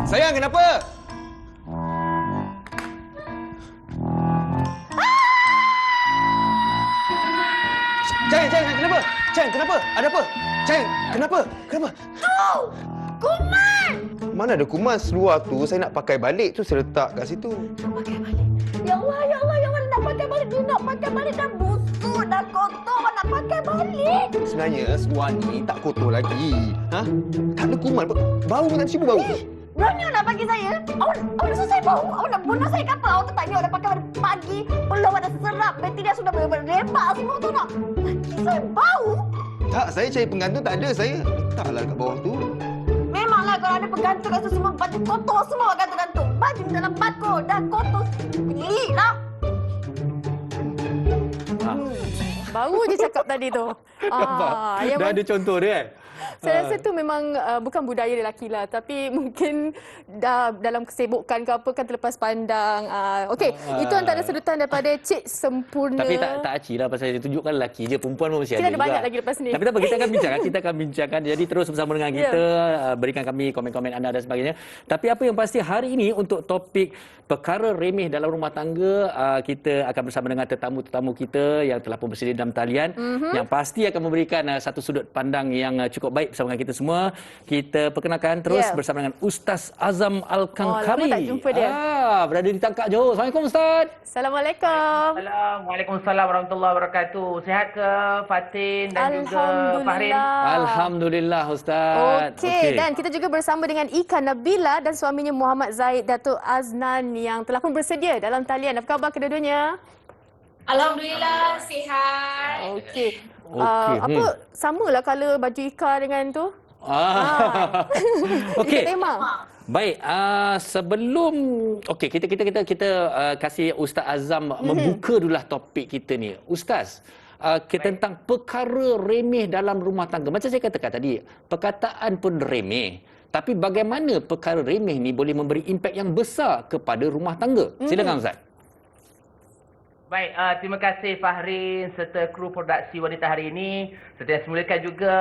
Sayang, kenapa? Cang, kenapa? Cang, kenapa? Ada apa? Cang, kenapa? Kenapa? Tu! Kuman! Mana ada kuman seluar tu, saya nak pakai balik tu saya letak kat situ. Pakai balik. Ya Allah, ya Allah, ya Allah, nak pakai balik. Dia nak pakai balik. Dah busuk, dah kotor. Nak pakai balik. Sebenarnya seluar ni tak kotor lagi. Ha? Tak ada kuman. Bau pun tak ada cipu bau. Berani nak bagi saya? Awak nak suruh saya bau? Awak nak bunuh saya ke apa? Awak tak ingat dah pakai pada pagi. Belum ada serap. Beti dia sudah berlepak semua tu nak. Bagi saya bau. Tak, saya cari penggantung tak ada. Saya letaklah kat bawah tu. Memanglah kalau ada penggantung kat semua baju kotor semua gantung-gantung. Baju dalam bako dah kotor. Pelik lah. Baru je cakap tadi tu. Dah ada contoh dia kan? Saya rasa tu memang bukan budaya lelaki lah. Tapi mungkin dalam kesibukan ke apa kan terlepas pandang. Okey, itu antara sedutan daripada Cik Sempurna. Tapi tak aci lah pasal dia tunjukkan lelaki je. Perempuan pun mesti ada Kita ada juga. banyak lagi lepas ni. Tapi tak apa, kita akan bincangkan. Kita akan bincangkan. Jadi terus bersama dengan kita. Berikan kami komen-komen anda dan sebagainya. Tapi apa yang pasti hari ini untuk topik perkara remeh dalam rumah tangga, kita akan bersama dengan tetamu-tetamu kita yang telah pun bersedia dalam talian. Yang pasti akan memberikan satu sudut pandang yang cukup baik bersama dengan kita semua. Kita perkenalkan terus bersama dengan Ustaz Azam Al-Kankari. Lama tak jumpa dia. Berada di Tangkak Johor. Assalamualaikum Ustaz. Assalamualaikum. Waalaikumsalam warahmatullahi wabarakatuh. Sihat ke Fatin dan juga Fahrin? Alhamdulillah Ustaz. Okey, dan kita juga bersama dengan Ika Nabila dan suaminya Muhammad Zaid Datuk Aznan yang telah pun bersedia dalam talian. Apa khabar kedua-duanya? Alhamdulillah, sihat. Okey. Apa samalah color baju Ika dengan tu? Okey. Tema. Baik, sebelum kita kasih Ustaz Azam membuka dululah topik kita ni. Ustaz, tentang perkara remeh dalam rumah tangga. Macam saya katakan tadi, perkataan pun remeh. Tapi bagaimana perkara remeh ni boleh memberi impak yang besar kepada rumah tangga? Silakan Ustaz. Baik, terima kasih Fahrin serta kru produksi wanita hari ini. Serta yang semulakan juga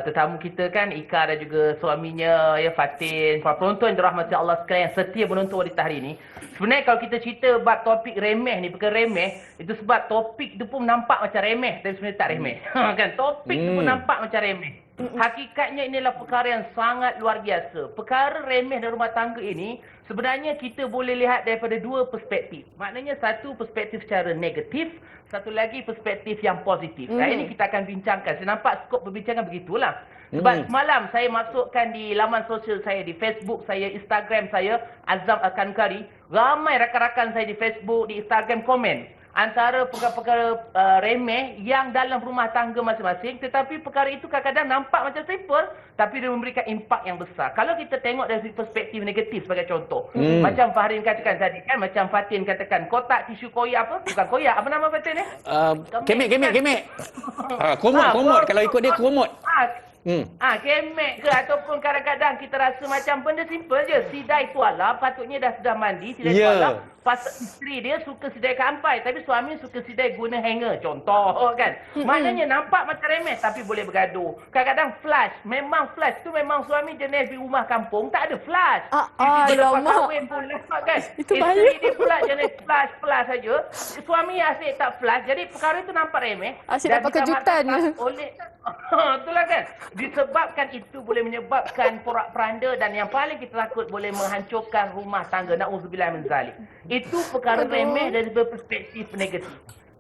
tetamu kita kan, Ika dan juga suaminya ya Fatin, para penonton yang dirahmati Allah sekalian yang setia menonton wanita hari ini. Sebenarnya kalau kita cerita bab topik remeh ni, perkara remeh, itu sebab topik tu pun nampak macam remeh tapi sebenarnya tak remeh. Kan topik tu pun nampak macam remeh. Hakikatnya inilah perkara yang sangat luar biasa. Perkara remeh dalam rumah tangga ini sebenarnya kita boleh lihat daripada dua perspektif. Maknanya satu perspektif secara negatif, satu lagi perspektif yang positif. Hari ini kita akan bincangkan. Saya nampak skop perbincangan begitulah. Sebab semalam saya masukkan di laman sosial saya, di Facebook saya, Instagram saya, Azam Al-Kankari. Ramai rakan-rakan saya di Facebook, di Instagram komen. Antara perkara-perkara remeh yang dalam rumah tangga masing-masing, tetapi perkara itu kadang-kadang nampak macam simple tapi dia memberikan impak yang besar. Kalau kita tengok dari perspektif negatif sebagai contoh, macam Fahrin katakan tadi kan, macam Fatin katakan kotak tisu koyak apa? Bukan koyak, apa nama Fatin ni? Kemek. Komod. Kalau ikut dia komod. Kemek ke ataupun kadang-kadang kita rasa macam benda simple je. Sidai tuala patutnya dah sudah mandi, sidai tuala. Pasal isteri dia suka sidai kampai tapi suami suka sidai guna hanger. Contoh kan. Maknanya nampak macam remeh tapi boleh bergaduh. Kadang-kadang flash. Memang flash tu memang suami jenis di rumah kampung tak ada flash. Lepas kahwin pula kan. Isteri dia pula jenis flash saja. Suami asyik tak flash. Jadi perkara itu nampak remeh. Asyik dapat kejutan. Itulah kan. Disebabkan itu boleh menyebabkan porak-peranda dan yang paling kita takut boleh menghancurkan rumah tangga. Na'udzubillah min zalik. Itu perkara remeh dari perspektif negatif.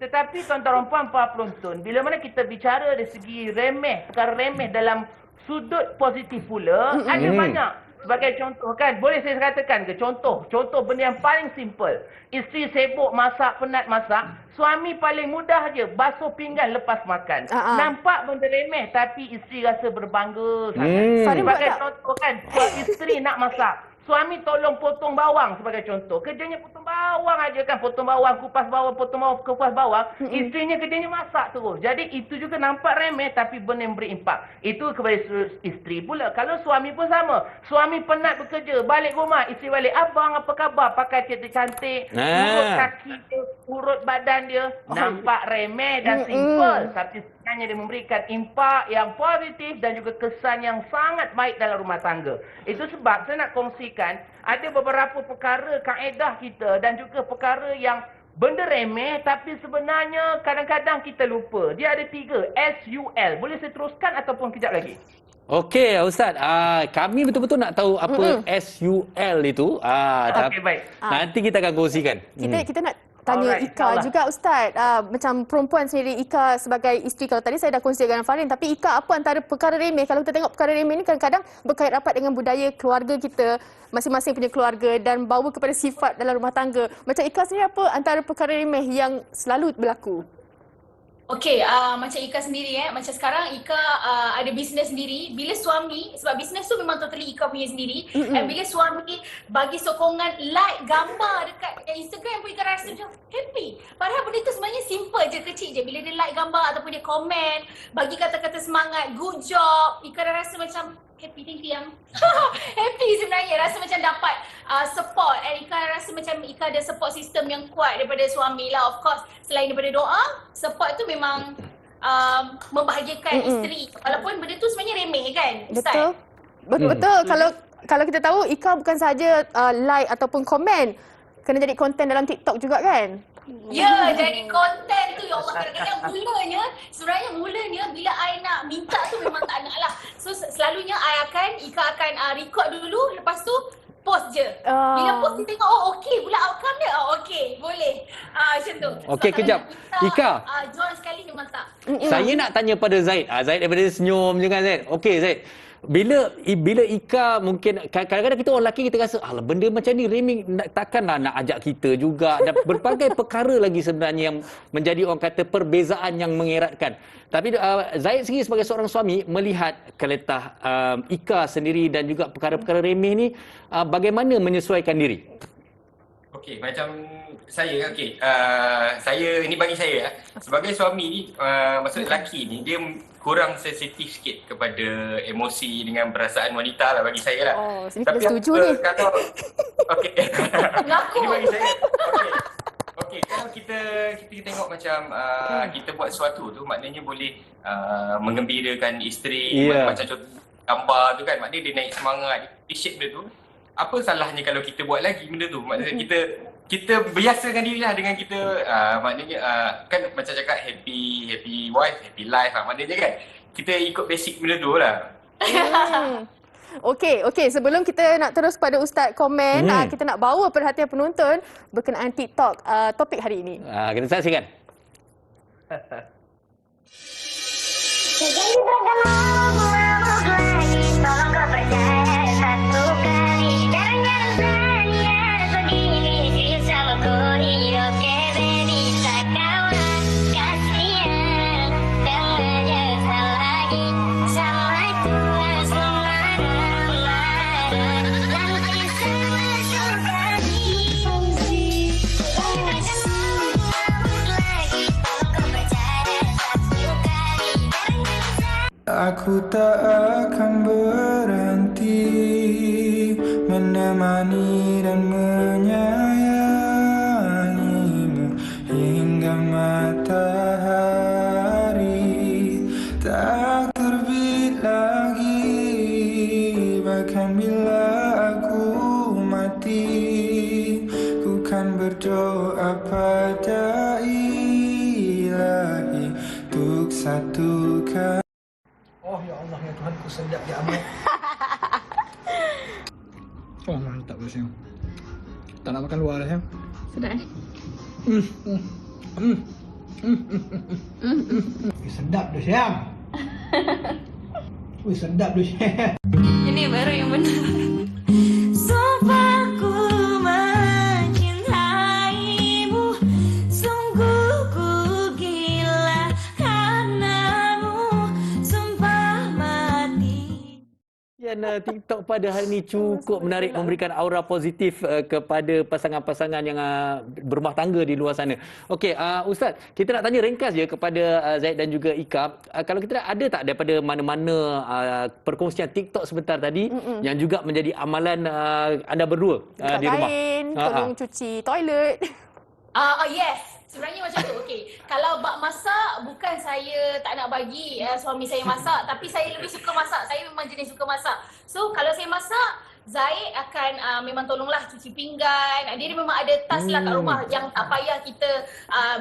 Tetapi tuan-tuan dan puan para penonton, bila mana kita bicara dari segi remeh, perkara remeh dalam sudut positif pula, ada banyak. Sebagai contoh kan, boleh saya katakan ke contoh benda yang paling simple. Isteri sibuk masak, penat masak, suami paling mudah je basuh pinggan lepas makan. Nampak benda remeh tapi isteri rasa berbangga sangat. Sebagai contoh kan, isteri nak masak, suami tolong potong bawang sebagai contoh. Kerjanya potong bawang aja kan. Potong bawang, kupas bawang, potong bawang, kupas bawang. Isterinya kerjanya masak terus. Jadi itu juga nampak remeh tapi benda yang beri impak. Itu kepada isteri pula. Kalau suami pun sama. Suami penat bekerja. Balik rumah, isteri balik. Abang apa khabar? Pakai cantik. Urut kaki dia, urut badan dia. Nampak remeh dan simple. Tapi hanya dia memberikan impak yang positif dan juga kesan yang sangat baik dalam rumah tangga. Itu sebab saya nak kongsikan ada beberapa perkara kaedah kita dan juga perkara yang benda remeh tapi sebenarnya kadang-kadang kita lupa. Dia ada 3, SUL. Boleh saya teruskan ataupun kejap lagi? Okey, Ustaz. Kami betul-betul nak tahu apa SUL itu. Okey, baik. Nanti kita akan kongsikan. Kita nak tanya Alright, Ika insyaAllah. juga Ustaz. Macam perempuan sendiri, Ika sebagai isteri, kalau tadi saya dah kongsi dengan Farin, tapi Ika apa antara perkara remeh? Kalau kita tengok perkara remeh ni kadang-kadang berkait rapat dengan budaya keluarga kita, masing-masing punya keluarga dan bawa kepada sifat dalam rumah tangga. Macam Ika sendiri, apa antara perkara remeh yang selalu berlaku? Okey, macam Ika sendiri macam sekarang Ika ada bisnes sendiri. Bila suami, sebab bisnes tu memang totally Ika punya sendiri. Dan bila suami bagi sokongan like gambar dekat Instagram pun Ika rasa macam happy. Padahal benda tu sebenarnya simple je, kecil je. Bila dia like gambar ataupun dia komen, bagi kata-kata semangat, good job, Ika dah rasa macam happy, thank you yang happy sebenarnya, rasa macam dapat support. And Ika rasa macam Ika ada support system yang kuat daripada suami lah. Of course, selain daripada doa, support tu memang membahagiakan isteri. Walaupun benda tu sebenarnya remeh kan, Ustaz? Betul. Kalau kita tahu Ika bukan sahaja like ataupun komen, kena jadi konten dalam TikTok juga kan? Ya, jadi konten tu ya Allah, kadang-kadang mulanya bila I nak minta tu memang tak nak lah. So selalunya Ika akan record dulu, lepas tu post je. Bila post kita tengok, oh okey pula outcome dia. Oh okey, boleh. Macam tu. Okey, Sebab kejap. kalau Ika. Join sekali memang tak. Saya nak tanya pada Zaid. Zaid daripada senyum je kan, Zaid. Okey, Zaid. Bila Ika mungkin kadang-kadang kita orang lelaki kita rasa alah benda macam ni remeh, takkanlah nak ajak kita juga, dan berbagai perkara lagi sebenarnya yang menjadi orang kata perbezaan yang mengeratkan. Tapi Zaid sendiri sebagai seorang suami melihat keletah Ika sendiri dan juga perkara-perkara remeh ni, bagaimana menyesuaikan diri? Okey, macam saya, saya ini bagi saya sebagai suami ni, maksud lelaki ni dia kurang sensitif sikit kepada emosi dengan perasaan wanita lah bagi saya lah. Oh, sini kita setuju ni. Kalau okey. Mengaku. Ini bagi saya. Okey, kalau kita tengok macam kita buat sesuatu tu maknanya boleh menggembirakan isteri, macam contoh gambar tu kan, maknanya dia naik semangat, dia appreciate benda tu. Apa salahnya kalau kita buat lagi benda tu? Maknanya kita biasakan dirilah dengan kita, maknanya kan macam cakap happy wife, happy life, maknanya kan kita ikut basic benda tu lah. Okey, sebelum kita nak terus pada Ustaz komen, kita nak bawa perhatian penonton berkenaan TikTok topik hari ini. Kita saksikan. Jadi bergemuk lagi, tolong kau percaya satu kali. Jangan berani atau diri sama ku hidup baby, tak kawan kasihan dan menyesal lagi. Sama Tuhan selamat nanti sama sekali. Jangan bergemuk lagi, tolong kau percaya satu kali. Aku tak akan berhenti menemani dan menyayangimu hingga matahari tak terbit lagi. Bahkan bila aku mati, ku kan berdoa pada Ilahi untuk satukan. Oh ya Allah ya Tuhanku, sedap ya amat. Oh mantap tu Syam. Tak nak makan luar dah Syam. Sedap Sedap tu Syam. Sedap tu Syam. Ini baru yang benar. Sumpah ku mencintaimu, sungguh ku gila karenamu, sumpah mati. Dan TikTok pada hari ini cukup menarik, memberikan aura positif kepada pasangan-pasangan yang berumah tangga di luar sana. Okey, Ustaz, kita nak tanya ringkas je kepada Zaid dan juga Ika. Kalau kita ada tak daripada mana-mana perkongsian TikTok sebentar tadi yang juga menjadi amalan anda berdua di rumah? Kain, tolong cuci toilet. Yes. Sebenarnya macam tu. Okey, kalau bab masak bukan saya tak nak bagi suami saya masak, tapi saya lebih suka masak. Saya memang jenis suka masak. So kalau saya masak, Zaid akan memang tolonglah cuci pinggan. Dia memang ada task lah kat rumah yang tak payah kita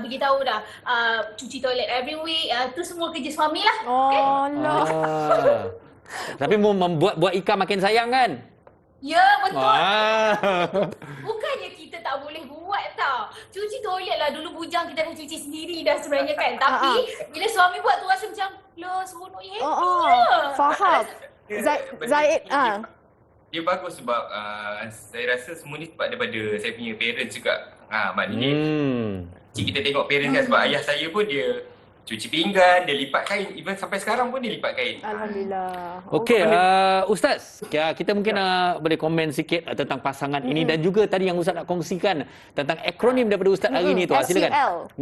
beritahu dah. Cuci toilet every week. Tu semua kerja suami lah. Okay? Allah. Tapi buat Ika makin sayang kan? Ya, betul. Bukannya kita tak boleh buat tau. Cuci toilet lah. Dulu bujang kita dah cuci sendiri dah sebenarnya kan. Tapi bila suami buat tu rasa macam, lah seronok je. Faham. Zaid, Dia bagus sebab saya rasa semua ni sebab daripada saya punya parents juga. Maknanya kita tengok parents kan, sebab ayah saya pun dia cuci pinggan, dia lipat kain. Even sampai sekarang pun dia lipat kain. Alhamdulillah. Okey, Ustaz, kita mungkin boleh komen sikit tentang pasangan ini dan juga tadi yang Ustaz nak kongsikan tentang akronim daripada Ustaz hari ini tu. Silakan.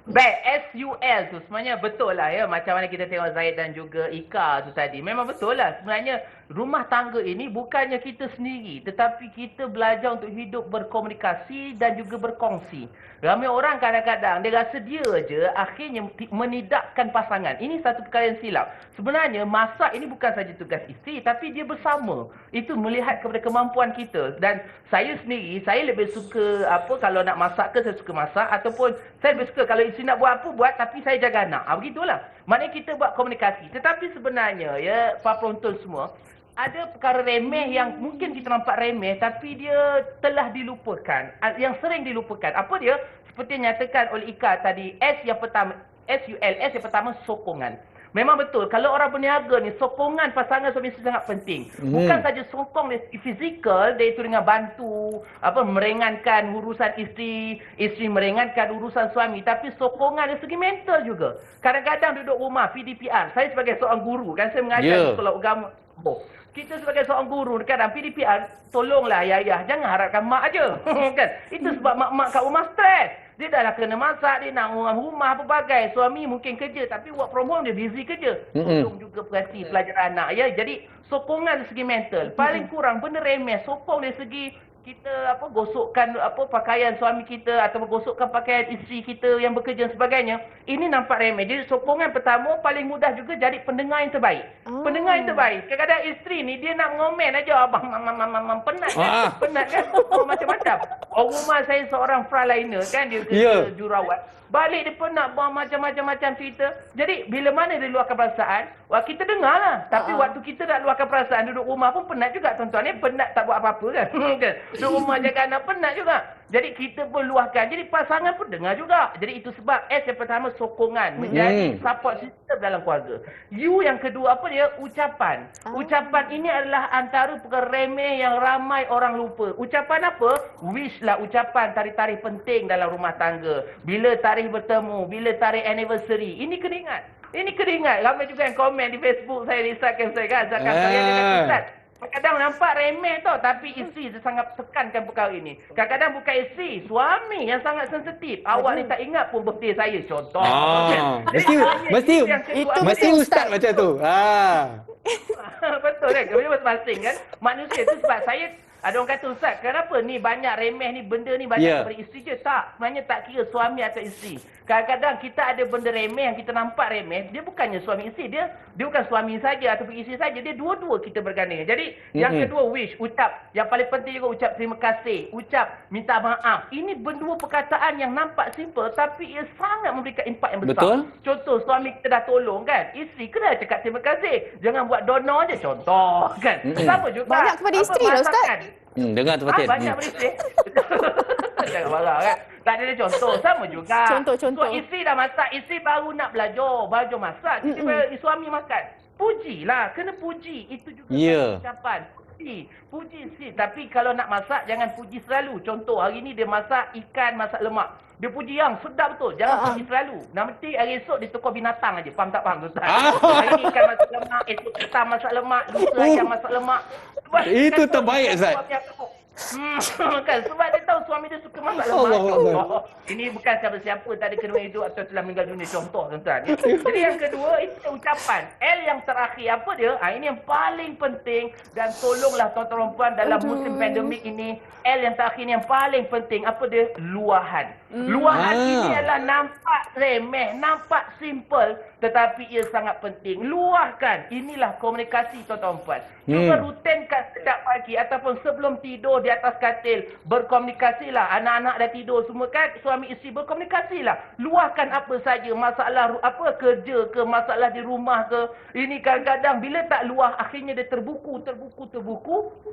Baik, SUL tu sebenarnya betul lah ya, macam mana kita tengok Zaid dan juga Ika tu tadi. Memang betul lah, sebenarnya rumah tangga ini bukannya kita sendiri, tetapi kita belajar untuk hidup berkomunikasi dan juga berkongsi. Ramai orang kadang-kadang dia rasa dia je akhirnya menidakkan pasangan. Ini satu perkara yang silap. Sebenarnya masak ini bukan saja tugas isteri, tapi dia bersama. Itu melihat kepada kemampuan kita. Dan saya sendiri, saya lebih suka kalau nak masak ke saya suka masak, ataupun saya lebih suka kalau isteri nak buat apa buat, tapi saya jaga anak. Begitulah. Maknanya kita buat komunikasi. Tetapi sebenarnya ya, para penonton semua, ada perkara remeh yang mungkin kita nampak remeh tapi dia telah dilupakan. Yang sering dilupakan. Apa dia? Seperti yang nyatakan oleh Ika tadi, S yang pertama, S yang pertama sokongan. Memang betul, kalau orang berniaga ni, sokongan pasangan suami isteri sangat penting. Bukan saja sokong dari segi fizikal, iaitu dengan bantu, meringankan urusan isteri, isteri meringankan urusan suami, tapi sokongan dari segi mental juga. Kadang-kadang duduk rumah, PDPR. Saya sebagai seorang guru, kan saya mengajar di sekolah agama. Kita sebagai seorang guru, kadang PDPR, tolonglah ayah-ayah, jangan harapkan mak aja. Kan? Itu sebab mak-mak kat rumah stres. Dia dah kena masak, dia nak rumah pelbagai. Suami mungkin kerja, tapi work from home dia busy kerja. Tolong juga perhati pelajaran anak. Ya? Jadi sokongan dari segi mental. Paling kurang benda remeh, sokong dari segi kita gosokkan pakaian suami kita atau gosokkan pakaian isteri kita yang bekerja dan sebagainya. Ini nampak remeh. Jadi sokongan pertama paling mudah juga jadi pendengar yang terbaik. Pendengar yang terbaik. Kadang-kadang isteri ni dia nak ngomen aja, abang mam penat kan. Penat kan. Macam-macam. Rumah saya seorang frontliner kan, dia kerja jurawat. Balik dia penat buang macam-macam cerita. Jadi bila mana dia luahkan perasaan, kita dengar lah. Tapi waktu kita nak luahkan perasaan, duduk rumah pun penat juga tuan-tuan. Ni penat tak buat apa-apa kan. Duduk rumah jaga anak penat juga. Jadi kita pun luahkan. Jadi pasangan pun dengar juga. Jadi itu sebab S yang pertama sokongan. Menjadi support system dalam keluarga. U yang kedua apa dia? Ucapan. Ucapan ini adalah antara perkara remeh yang ramai orang lupa. Ucapan apa? Wish lah ucapan tarikh-tarikh penting dalam rumah tangga. Bila tarikh bertemu, bila tarikh anniversary. Ini kena ingat. Ini kena ingat. Ramai juga yang komen di Facebook saya, risaukan saya kan. Zakat saya dia kata, Ustaz, kadang-kadang nampak remeh tau, tapi isteri dia sangat tekankan perkara ini. Kadang-kadang bukan isteri, suami yang sangat sensitif. Awak ni tak ingat pun birthday saya, contoh. Mesti ustaz macam tu. Betul kan? Kemudian masing-masing kan. Manusia tu sebab saya, ada orang kata, Ustaz, kenapa ni banyak remeh ni, benda ni banyak daripada isteri je? Tak, sebenarnya tak kira suami atau isteri. Kadang-kadang kita ada benda remeh yang kita nampak remeh, dia bukannya suami isteri, dia bukan suami saja ataupun isteri saja, dia dua-dua kita berganding. Jadi yang kedua wish, ucap. Yang paling penting juga ucap terima kasih, ucap minta maaf. Ini berdua perkataan yang nampak simple tapi ia sangat memberikan impak yang besar. Betul. Contoh suami kita dah tolong kan, isteri kena cakap terima kasih. Jangan buat donor je contoh kan. Sama juga. Banyak kepada isteri lah Ustaz. Dengar tu Fatin. Banyak beristeri. Jangan marah kan. Tak ada contoh. Sama juga. Contoh. So, isteri dah masak. Isteri baru nak belajar masak. Jadi suami makan. Pujilah. Kena puji. Itu juga ucapan. Puji isteri. Tapi kalau nak masak, jangan puji selalu. Contoh, hari ni dia masak ikan, masak lemak. Dia puji yang sedap betul. Jangan puji selalu. Nanti hari esok dia tukar binatang aja. Faham tak faham tu? Hari ni ikan masak lemak, esok kita masak lemak, lusa ayam masak lemak. Itu terbaik, Ustaz. Kan sebab dia tahu suami dia suka masak lemak. Ini bukan siapa-siapa tadi kena hidup atau telah meninggal dunia, contoh tuan-tuan. Jadi yang kedua, itu ucapan L yang terakhir apa dia? Ini yang paling penting dan tolonglah tuan-tuan dan puan dalam musim pandemik ini, L yang terakhir ni yang paling penting apa dia? Luahan. Luahan ini adalah nampak remeh, nampak simple tetapi ia sangat penting. Luahkan. Inilah komunikasi tuan-tuan dan puan. Cuba rutinkan setiap pagi ataupun sebelum tidur di atas katil, berkomunikasilah. Anak-anak dah tidur semua kan, suami isteri berkomunikasilah. Luahkan apa saja, masalah apa kerja ke, masalah di rumah ke. Ini kadang-kadang bila tak luah akhirnya dia terbuku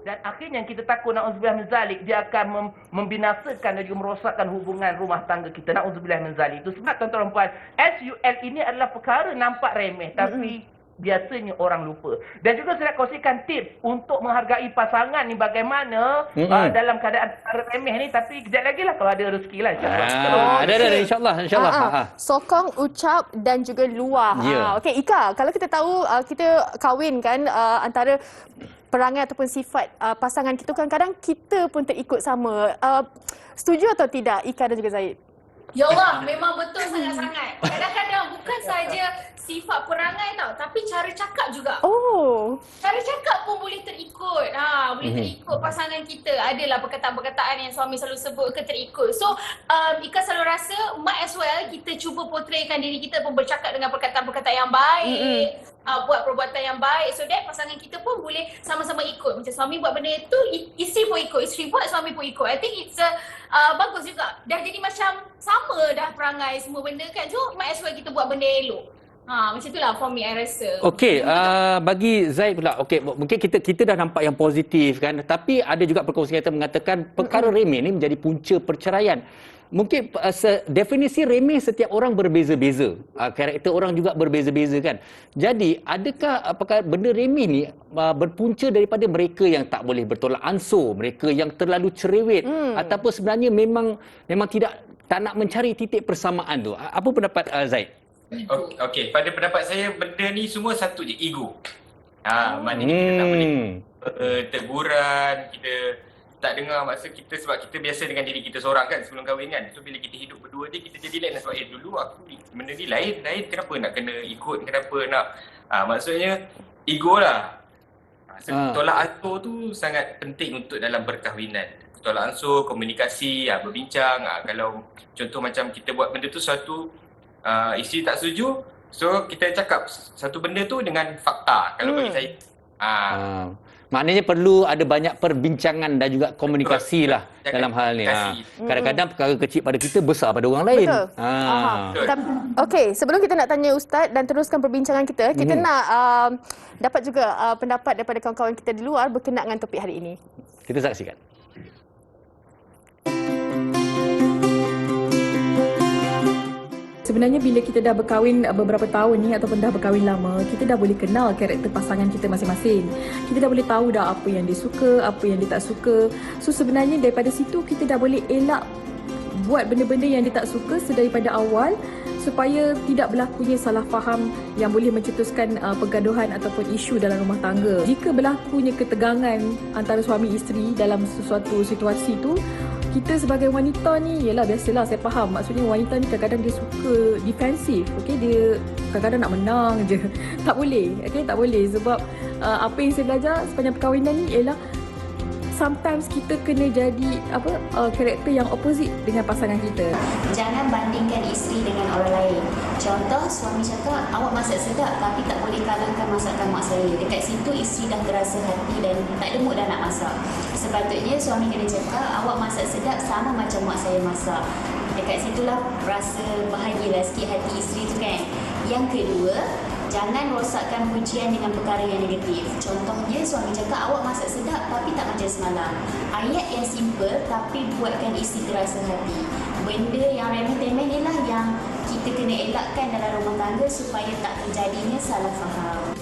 dan akhirnya yang kita takut na'udzubillah min zalik, dia akan membinasakan dan juga merosakkan hubungan rumah tangga kita. Na'udzubillah min zalik. Itu sebab tuan-tuan dan puan, SUL ini adalah perkara nampak remeh tapi biasanya orang lupa. Dan juga saya nak kongsikan tips untuk menghargai pasangan ni bagaimana dalam keadaan remeh ni, tapi kejap lagi lah kalau ada rezeki lah insyaAllah. Ada insyaAllah. Sokong, ucap dan juga luah. Okey, Ika, kalau kita tahu kita kahwin kan antara perangai ataupun sifat pasangan kita, kadang-kadang kita pun terikut sama. Setuju atau tidak Ika dan juga Zaid? Ya Allah, memang betul sangat-sangat. Kadang-kadang bukan saja sifat perangai tau, tapi cara cakap juga. Cara cakap pun boleh terikut. Boleh terikut pasangan kita. Adalah perkataan-perkataan yang suami selalu sebut ke terikut. So, Ika selalu rasa might as well kita cuba portraykan diri kita pun bercakap dengan perkataan-perkataan yang baik. Buat perbuatan yang baik so that pasangan kita pun boleh sama-sama ikut. Macam suami buat benda itu, isteri pun ikut. Isteri buat, suami pun ikut. I think it's bagus juga. Dah jadi macam sama dah perangai semua benda kan. So, might as well kita buat benda elok. Macam itulah for me, I rasa. Okey, bagi Zaid pula. Okey, mungkin kita dah nampak yang positif kan. Tapi ada juga perkongsian kita mengatakan perkara remeh ni menjadi punca perceraian. Mungkin definisi remeh setiap orang berbeza-beza. Karakter orang juga berbeza-beza kan. Jadi, adakah apakah benda remeh ni berpunca daripada mereka yang tak boleh bertolak ansur, mereka yang terlalu cerewet ataupun sebenarnya memang tak nak mencari titik persamaan tu. Apa pendapat Zaid? Okey, pada pendapat saya benda ni semua satu je, ego. Maknanya kita tak boleh teguran, kita tak dengar masa kita sebab kita biasa dengan diri kita seorang kan sebelum kahwin kan. So bila kita hidup berdua je kita jadi lain sebab dulu aku benda ni lain kenapa nak kena ikut, kenapa nak maksudnya ego lah. Tolak ansur tu sangat penting untuk dalam perkahwinan. Tolak ansur, komunikasi, berbincang. Kalau contoh macam kita buat benda tu suatu isteri tak setuju, so kita cakap satu benda tu dengan fakta. Kalau bagi saya maknanya perlu ada banyak perbincangan dan juga komunikasi lah dalam hal ni. Kadang-kadang perkara kecil pada kita besar pada orang lain. Betul. Okey, sebelum kita nak tanya Ustaz dan teruskan perbincangan kita, kita nak dapat juga pendapat daripada kawan-kawan kita di luar berkenaan dengan topik hari ini. Kita saksikan. Sebenarnya bila kita dah berkahwin beberapa tahun ni ataupun dah berkahwin lama, kita dah boleh kenal karakter pasangan kita masing-masing. Kita dah boleh tahu dah apa yang dia suka, apa yang dia tak suka. So sebenarnya daripada situ kita dah boleh elak buat benda-benda yang dia tak suka sedaripada awal supaya tidak berlakunya salah faham yang boleh mencetuskan pergaduhan ataupun isu dalam rumah tangga. Jika berlakunya ketegangan antara suami isteri dalam sesuatu situasi tu, kita sebagai wanita ni, yelah biasalah saya faham. Maksudnya wanita ni kadang-kadang dia suka defensif. Okay, dia kadang-kadang nak menang je. Tak boleh. Okay, tak boleh. Sebab apa yang saya belajar sepanjang perkahwinan ni ialah sometimes kita kena jadi karakter yang opposite dengan pasangan kita. Jangan bandingkan isteri dengan orang lain. Contoh, suami cakap, awak masak sedap tapi tak boleh kalahkan masakan mak saya. Dekat situ isteri dah terasa hati dan tak ada mood dah nak masak. Sepatutnya suami kena cakap, awak masak sedap sama macam mak saya masak. Dekat situlah rasa bahagialah sikit hati isteri tu kan. Yang kedua, jangan rosakkan pujian dengan perkara yang negatif. Contohnya, suami cakap awak masak sedap tapi tak macam semalam. Ayat yang simple tapi buatkan isteri terasa hati. Benda yang remeh-temeh ni lah yang kita kena elakkan dalam rumah tangga supaya tak terjadinya salah faham.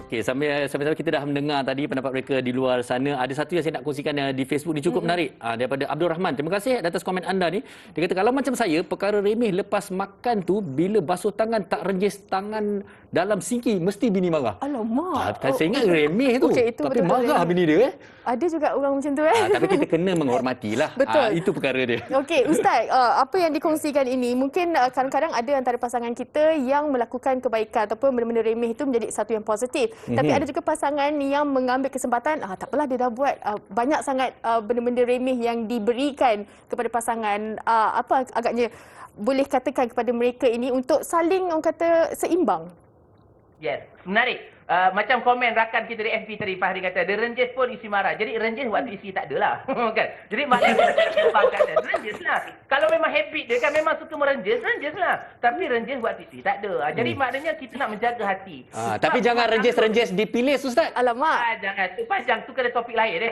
Okey, sambil-sambil kita dah mendengar tadi pendapat mereka di luar sana. Ada satu yang saya nak kongsikan di Facebook ni cukup menarik. Daripada Abdul Rahman. Terima kasih atas komen anda ni. Dia kata kalau macam saya, perkara remeh lepas makan tu bila basuh tangan tak renjis tangan dalam sinki mesti bini marah. Alamak. Saya ingat remeh tu. Okey, itu tapi betul-betul marah remeh. bini dia. Ada juga orang macam tu Tapi kita kena menghormatilah. Betul. Itu perkara dia. Okey, Ustaz, apa yang dikongsikan ini mungkin kadang-kadang ada antara pasangan kita yang melakukan kebaikan ataupun benda-benda remeh itu menjadi satu yang positif. Tapi ada juga pasangan yang mengambil kesempatan, tak apalah dia dah buat banyak sangat benda-benda remeh yang diberikan kepada pasangan. Apa agaknya boleh katakan kepada mereka ini untuk saling orang kata seimbang. Yes, menarik. Macam komen rakan kita di FB tadi, Fahri kata, dia renjis pun isi marah. Jadi renjis waktu isi tak adalah. Kan? Jadi maknanya renjis lah. Kalau memang habit dia kan memang suka merenjis lah. Tapi renjis waktu isi tak ada. Jadi maknanya kita nak menjaga hati. Tapi jangan renjis-renjis dipilih, Ustaz. Alamak. Jangan. Tu panjang. Tu kena topik lain.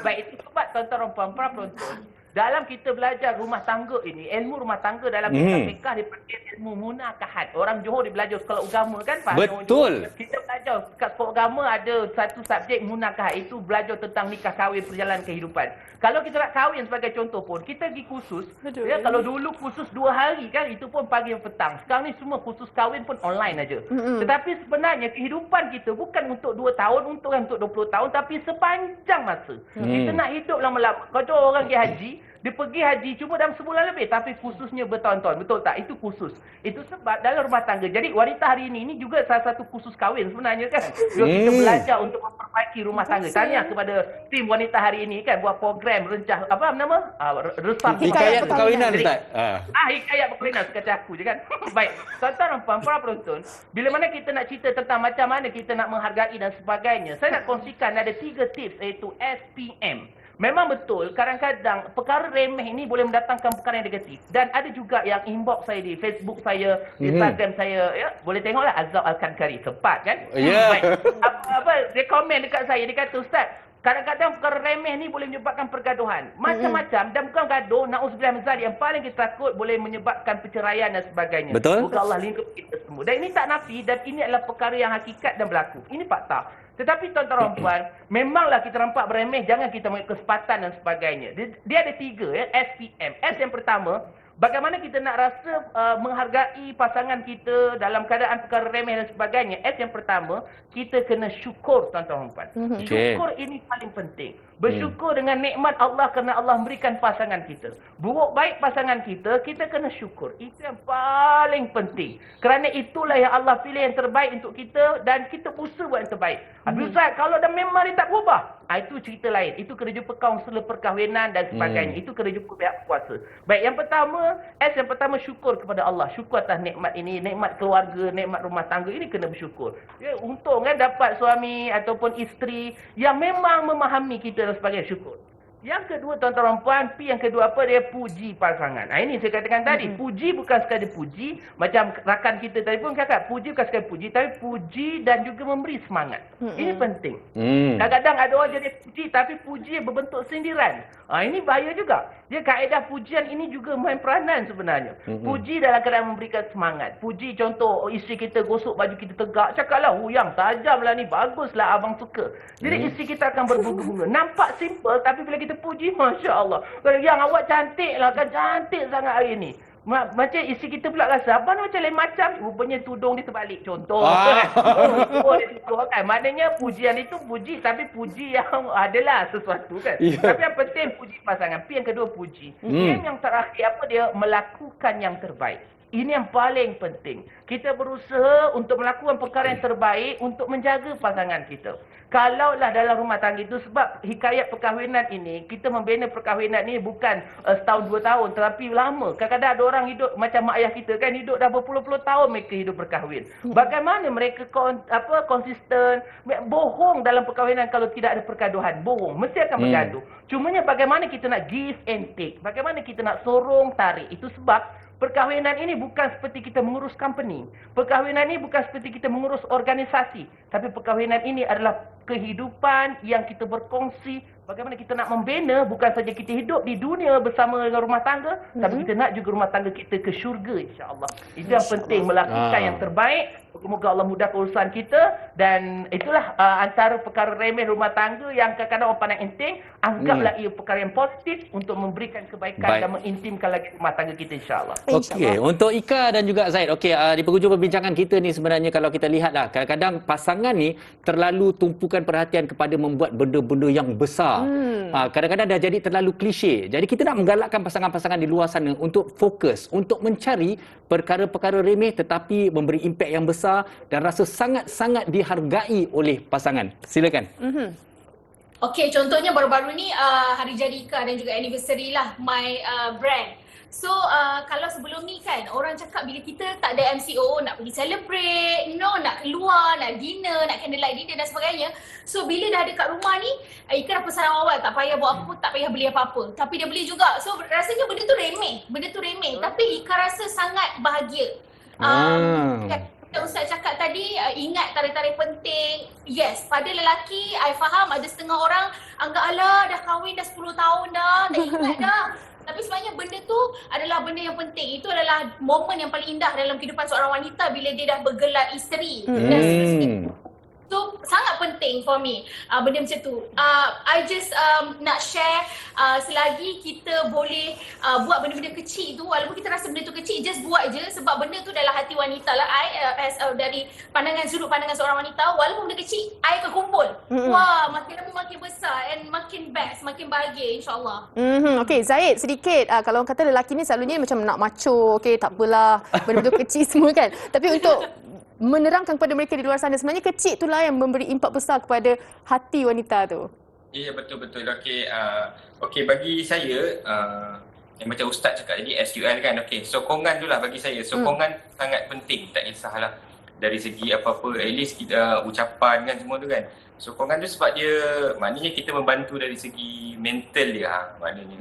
Baik, itu sebab tuan-tuan puan-puan penonton. Dalam kita belajar rumah tangga ini, ilmu rumah tangga dalam kitab fikah dipanggil ilmu munakahat. Orang Johor dia belajar sekolah agama kan? Betul. Kita belajar kat sekolah agama ada satu subjek munakahat. Itu belajar tentang nikah kahwin, perjalanan kehidupan. Kalau kita nak kahwin sebagai contoh pun, kita pergi kursus. Ya, kalau dulu kursus 2 hari kan, itu pun pagi dan petang. Sekarang ni semua kursus kahwin pun online aja. Tetapi sebenarnya kehidupan kita bukan untuk 2 tahun, untuk 20 tahun, tapi sepanjang masa. Kita nak hidup lama-lama. Kalau orang pergi haji, dia pergi haji cuma dalam sebulan lebih tapi kursusnya bertahun-tahun. Betul tak? Itu kursus. Itu sebab dalam rumah tangga. Jadi wanita hari ini juga salah satu kursus kahwin sebenarnya kan. Kita belajar untuk memperbaiki rumah tangga. Tahniah kepada tim wanita hari ini kan buat program rencah apa nama? Resam hikayat perkahwinan, Ustaz. Hikayat perkahwinan sekata aku je kan. Baik. Tuan-tuan dan puan-puan penonton, bila mana kita nak cerita tentang macam mana kita nak menghargai dan sebagainya, saya nak kongsikan ada 3 tips iaitu SPM. Memang betul, kadang-kadang perkara remeh ini boleh mendatangkan perkara yang negatif. Dan ada juga yang inbox saya di Facebook saya, Instagram saya, ya, boleh tengoklah Azab Al-Kankari. Sempat kan? Baik. Dia komen dekat saya, dia kata, Ustaz, kadang-kadang perkara remeh ni boleh menyebabkan pergaduhan. Macam-macam. Dan bukan gaduh, na'udzubillah min zalik, yang paling kita takut boleh menyebabkan perceraian dan sebagainya. Betul. Moga Allah lindungi kita semua. Dan ini tak nafi dan ini adalah perkara yang hakikat dan berlaku. Ini fakta. Tetapi tuan-tuan dan puan, memanglah kita nampak beremeh, jangan kita mengambil kesempatan dan sebagainya. Dia ada 3 ya, SPM. S yang pertama, bagaimana kita nak rasa menghargai pasangan kita dalam keadaan perkara remeh dan sebagainya. S yang pertama, kita kena syukur tuan-tuan dan puan. Syukur ini paling penting. Bersyukur dengan nikmat Allah kerana Allah memberikan pasangan kita. Buruk baik pasangan kita, kita kena syukur. Itu yang paling penting. Kerana itulah yang Allah pilih yang terbaik untuk kita dan kita usaha buat yang terbaik. Habis Ustaz, kalau dah memang dia tak berubah, itu cerita lain. Itu kena jumpa kaunselor perkahwinan dan sebagainya. Itu kena jumpa pihak kuasa. Baik, yang pertama, yang pertama syukur kepada Allah. Syukur atas nikmat ini, nikmat keluarga, nikmat rumah tangga ini kena bersyukur. Ya, untung kan dapat suami ataupun isteri yang memang memahami kita dan sebagainya, syukur. Yang kedua tuan-tuan dan puan, P yang kedua apa dia? Puji pasangan. Ini saya katakan tadi, puji bukan sekadar puji, macam rakan kita tadi pun cakap, puji bukan sekadar puji, tapi puji dan juga memberi semangat. Ini penting. Kadang-kadang ada orang jadi puji, tapi puji berbentuk sindiran. Ini bahaya juga. Dia kaedah pujian ini juga main peranan sebenarnya. Puji dalam keadaan memberikan semangat. Puji contoh, isteri kita gosok baju kita tegak, cakaplah, yang tajamlah ni, baguslah abang suka. Jadi isteri kita akan berbunga-bunga. Nampak simple, tapi bila kita puji, Masya Allah. Yang awak cantik lah kan, cantik sangat hari ni. Macam isteri kita pula rasa, abang macam lain macam. Rupanya tudung dia terbalik. Contoh. Kan? Maknanya pujian itu puji, tapi puji yang adalah sesuatu kan. Tapi yang penting puji pasangan. P yang kedua puji. Yang terakhir apa dia? Melakukan yang terbaik. Ini yang paling penting. Kita berusaha untuk melakukan perkara yang terbaik untuk menjaga pasangan kita. Kalaulah dalam rumah tangga itu, sebab hikayat perkahwinan ini, kita membina perkahwinan ini bukan setahun 2 tahun, tetapi lama. Kadang-kadang ada orang hidup macam mak ayah kita kan, hidup dah berpuluh-puluh tahun mereka hidup berkahwin. Bagaimana mereka konsisten, bohong dalam perkahwinan kalau tidak ada pergaduhan. Bohong, mesti akan bergaduh. Cumanya bagaimana kita nak give and take, bagaimana kita nak sorong tarik. Itu sebab perkahwinan ini bukan seperti kita mengurus company. Perkahwinan ini bukan seperti kita mengurus organisasi. Tapi perkahwinan ini adalah kehidupan yang kita berkongsi bagaimana kita nak membina bukan saja kita hidup di dunia bersama dengan rumah tangga, tapi kita nak juga rumah tangga kita ke syurga insya-Allah. Itu yang penting, melakukan yang terbaik. Semoga Allah mudahkan urusan kita, dan itulah antara perkara remeh rumah tangga yang kadang-kadang orang pandang enteng, anggaplah ia perkara yang positif untuk memberikan kebaikan dan mengintimkan lagi rumah tangga kita insya-Allah. Okey, untuk Ika dan juga Zaid. Okey, di penghujung perbincangan kita ni sebenarnya kalau kita lihatlah, kadang-kadang pasangan ni terlalu tumpukan perhatian kepada membuat benda-benda yang besar. Kadang-kadang dah jadi terlalu klise. Jadi kita nak menggalakkan pasangan-pasangan di luar sana untuk fokus, untuk mencari perkara-perkara remeh tetapi memberi impak yang besar dan rasa sangat-sangat dihargai oleh pasangan. Silakan. Okey, contohnya baru-baru ni hari jadi Ika dan juga anniversary lah my brand. So kalau sebelum ni kan orang cakap bila kita tak ada MCO, nak pergi celebrate, nak keluar, nak dinner, nak candlelight dinner dan sebagainya. So bila dah dekat rumah ni, Ika dah pesan awal tak payah buat apa, tak payah beli apa-apa. Tapi dia beli juga. So rasanya benda tu remeh. Tapi Ika rasa sangat bahagia. Ustaz cakap tadi, ingat tarikh-tarikh penting. Yes, pada lelaki, I faham ada setengah orang anggap alah dah kahwin dah 10 tahun dah, tak ingat dah. Tapi sebenarnya benda tu adalah benda yang penting. Itu adalah momen yang paling indah dalam kehidupan seorang wanita bila dia dah bergelar isteri. Dan seterusnya. So sangat penting for me benda macam tu. I just nak share selagi kita boleh buat benda-benda kecil tu, walaupun kita rasa benda tu kecil, just buat je sebab benda tu dalam hati wanita lah. Dari sudut pandangan seorang wanita, walaupun benda kecil, I akan kumpul. Wah, makin lama makin besar and makin best, makin bahagia insyaAllah. Okey, Zaid sedikit. Kalau orang kata lelaki ni selalunya macam nak macho, okey tak apalah, benda-benda kecil semua kan. Tapi untuk menerangkan kepada mereka di luar sana, sebenarnya kecil itulah yang memberi impak besar kepada hati wanita tu. Ya, betul-betul. Okey, bagi saya yang macam Ustaz cakap tadi, SUL kan. Okey, sokongan tu lah bagi saya. Sokongan sangat penting, tak kisahlah dari segi apa-apa, at least kita ucapan kan semua tu kan. Sokongan tu sebab dia maknanya kita membantu dari segi mental dia maknanya.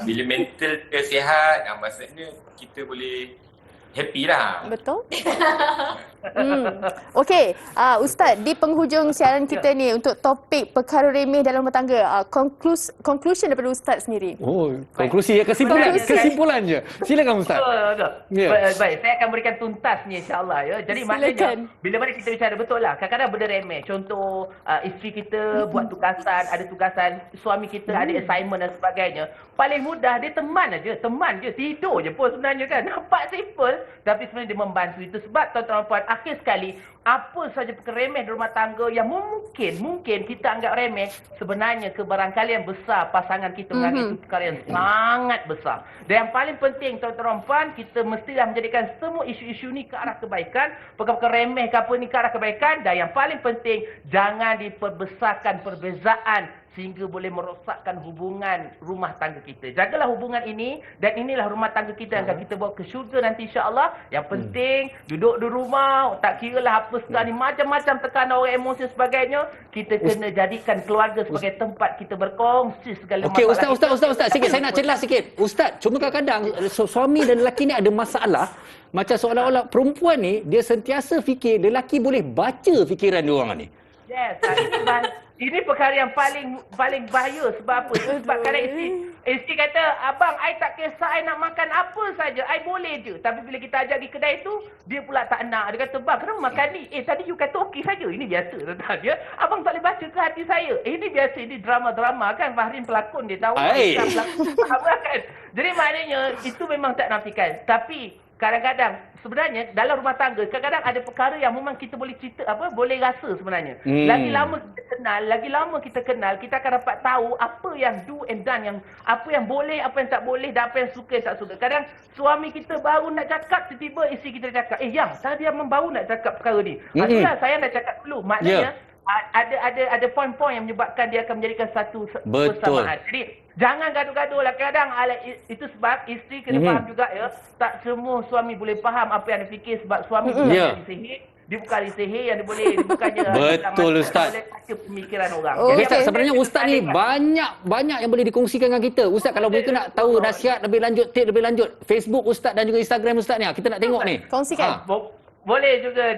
Bila mental dia sihat, maksudnya kita boleh happy lah. Betul. Okey, Ustaz, di penghujung siaran kita ni untuk topik perkara remeh dalam rumah tangga, conclusion daripada Ustaz sendiri. Konklusi ya, kesimpulan je. Silakan Ustaz. Baik, saya akan berikan tuntasnya insya-Allah ya. Jadi maknanya bila mana kita bicara betul lah, kadang-kadang benda remeh. Contoh isteri kita buat tugasan, ada tugasan, suami kita ada assignment dan sebagainya. Paling mudah dia teman je, tidur je pun sebenarnya kan. Nampak simple tapi sebenarnya dia membantu. Itu sebab tuan-tuan puan, akhir sekali apa saja perkara remeh di rumah tangga yang mungkin kita anggap remeh, sebenarnya kebarangkalian besar pasangan kita menganggap itu perkara yang sangat besar. Dan yang paling penting tuan-tuan puan, kita mestilah menjadikan semua isu-isu ni ke arah kebaikan, perkara-perkara remeh ke apa ni ke arah kebaikan, dan yang paling penting jangan diperbesarkan perbezaan sehingga boleh merosakkan hubungan rumah tangga kita. Jagalah hubungan ini, dan inilah rumah tangga kita yang akan kita bawa ke syurga nanti insya-Allah. Yang penting duduk di rumah, tak kiralah apa sekarang ni, macam-macam tekanan orang, emosi dan sebagainya, kita kena jadikan keluarga sebagai tempat kita berkongsi segala masalah. Okey, Ustaz, sikit saya nak celah sikit. Ustaz, cuma kadang-kadang suami dan lelaki ni ada masalah, macam seolah-olah perempuan ni dia sentiasa fikir lelaki boleh baca fikiran dia orang ni. Yes, ini perkara yang paling bahaya. Sebab apa? Sebab kadang isteri kata, abang, I tak kisah I nak makan apa saja, I boleh je. Tapi bila kita ajak di kedai tu, dia pula tak nak. Dia kata, bang, kenapa makan ni? Tadi you kata okey saja. Ini biasa. Dia, abang tak boleh baca ke hati saya? Ini biasa. Ini drama-drama kan. Fahrin pelakon, dia tahu. Kan? Jadi maknanya, itu memang tak nafikan. Tapi kadang-kadang sebenarnya dalam rumah tangga kadang-kadang ada perkara yang memang kita boleh cerita boleh rasa sebenarnya. Lagi lama kita kenal, kita akan dapat tahu apa yang do and done, yang apa yang boleh, apa yang tak boleh, dan apa yang suka, tak suka. Kadang suami kita baru nak cakap, tiba-tiba isteri kita cakap, yang tadi abang baru nak cakap perkara ni. Itulah saya nak cakap dulu. Maknanya ada poin-poin yang menyebabkan dia akan menjadikan satu persamaan. Jadi jangan gaduh-gaduh lah. Kadang itu sebab isteri kena faham juga ya. Tak semua suami boleh faham apa yang dia fikir, sebab suami bukan disihir. Dia bukan disihir yang dia boleh. Dia bukannya betul Ustaz. Boleh baca pemikiran orang. Ustaz, sebenarnya Ustaz ni banyak yang boleh dikongsikan dengan kita. Ustaz, kalau mereka nak tahu nasihat lebih lanjut, tip lebih lanjut, Facebook Ustaz dan juga Instagram Ustaz ni, kita nak tengok ni. Kongsikan. Boleh juga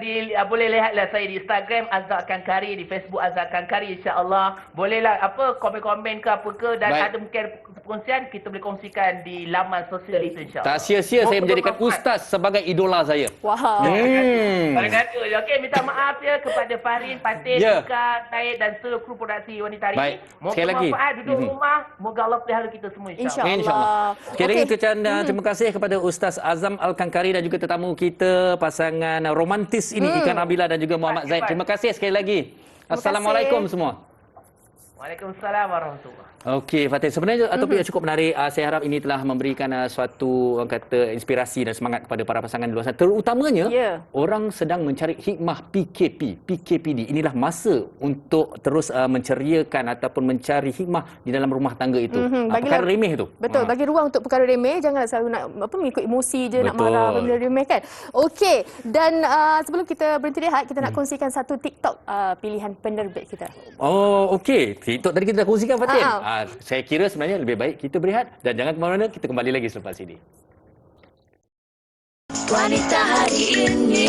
boleh lihatlah saya di Instagram Azhar Kankari, di Facebook Azhar Kankari, insya-Allah. Bolehlah komen-komen ke apa ke, dan Baik. ada mungkin perkongsian kita boleh kongsikan di laman sosial itu, insya-Allah. Tak sia-sia saya menjadikan ustaz sebagai idola saya. Wow. Okey, minta maaf ya kepada Fahrin, Fatin, Ya. Ika, Syed dan seluruh kru produksi wanita hari Baik. ini. Moga Sekali lagi. manfaat duduk rumah. Moga Allah pelihara kita semua, insya-Allah. InsyaAllah. Sekali lagi Okey. ucapkan terima kasih kepada Ustaz Azam Al-Kankari dan juga tetamu kita, pasangan romantis ini, Ika Nabila dan juga Muhammad Zaid. Terima kasih sekali lagi. Assalamualaikum semua. Waalaikumsalam warahmatullahi. Okey, Fatin. Sebenarnya topik yang cukup menarik. Saya harap ini telah memberikan suatu orang kata inspirasi dan semangat kepada para pasangan di luar sana. Terutamanya orang sedang mencari hikmah PKPD. Inilah masa untuk terus menceriakan ataupun mencari hikmah di dalam rumah tangga itu. Perkara remeh tu. Betul, bagi ruang untuk perkara remeh, jangan selalu nak mengikut emosi je, nak marah benda remeh kan. Okey, dan sebelum kita berhenti rehat, kita nak kongsikan satu TikTok pilihan penerbit kita. Oh, okey. TikTok tadi kita dah kongsikan, Fatin. Saya kira sebenarnya lebih baik kita berehat dan jangan ke mana-mana, kita kembali lagi selepas ini. Wanita hari ini.